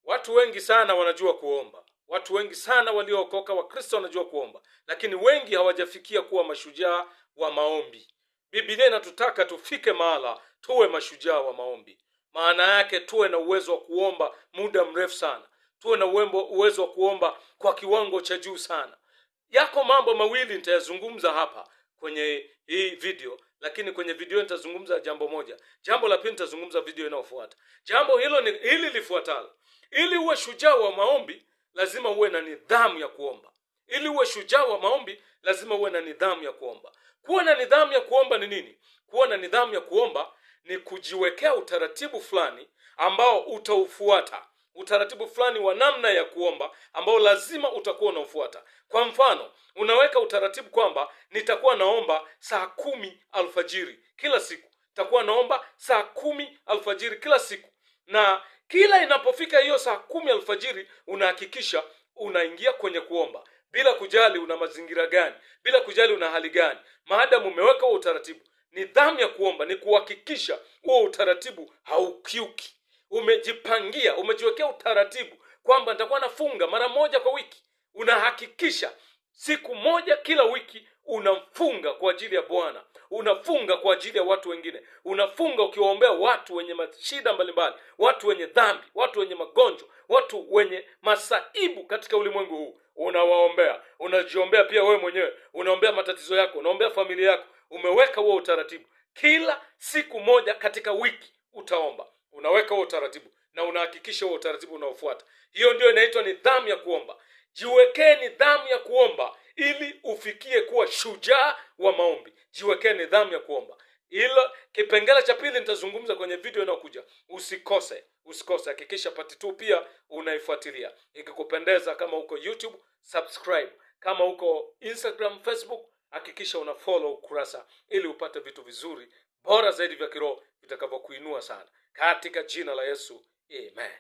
Watu wengi sana wanajua kuomba. Watu wengi sana waliookoka wa Kristo wanajua kuomba, lakini wengi hawajafikia kuwa mashujaa wa maombi. Biblia inatutaka tufike mahala tuwe mashujaa wa maombi. Maana yake tuwe na uwezo wa kuomba muda mrefu sana. Tuwe na uwezo wa kuomba kwa kiwango cha juu sana. Yako mambo mawili nitayazungumza hapa kwenye hii video, lakini kwenye video nitazungumza jambo moja. Jambo la pili nitazungumza video inayofuata. Jambo hilo ni hili lifuatalo. Ili uwe shujaa wa maombi, lazima uwe na nidhamu ya kuomba. Ili uwe shujaa wa maombi, lazima uwe na nidhamu ya kuomba. Kuwa na nidhamu ya kuomba ni nini? Kuwa na nidhamu ya kuomba ni kujiwekea utaratibu fulani ambao utaufuata. Utaratibu fulani wa namna ya kuomba ambao lazima utakuwa unaufuata. Kwa mfano, unaweka utaratibu kwamba nitakuwa naomba saa 10 alfajiri kila siku. Nitakuwa naomba saa 10 alfajiri kila siku. Na kila inapofika hiyo saa 10 alfajiri unahakikisha unaingia kwenye kuomba. Bila kujali una mazingira gani, bila kujali una hali gani. Maadamu umeweka huo utaratibu, nidhamu ya kuomba ni kuhakikisha huo utaratibu haukiuki. Umejipangia, umejiwekea utaratibu kwamba nitakuwa nafunga mara moja kwa wiki. Unahakikisha siku moja kila wiki unafunga kwa ajili ya Bwana. Unafunga kwa ajili ya watu wengine. Unafunga ukiwaombea watu wenye mashida mbalimbali, watu wenye dhambi, watu wenye magonjwa, watu wenye masaibu katika ulimwengu huu. Unawaombea, unajiombea pia wewe mwenyewe. Unaombea matatizo yako, unaombea familia yako. Umeweka huo utaratibu. Kila siku moja katika wiki utaomba. Unaweka huo utaratibu na unahakikisha huo utaratibu unaofuata. Hiyo ndio inaitwa nidhamu ya kuomba. Jiwekee nidhamu ya kuomba ili ufikie kuwa shujaa wa maombi. Jiwekee nidhamu ya kuomba. Hilo kipengele cha pili nitazungumza kwenye video inayokuja. Usikose. Hakikisha part 2 pia unaifuatilia. Ikikupendeza, kama uko YouTube, subscribe. Kama uko Instagram, Facebook, hakikisha una follow ukurasa ili upate vitu vizuri bora zaidi vya kiroho vitakavyokuinua sana. Katika jina la Yesu. Amen.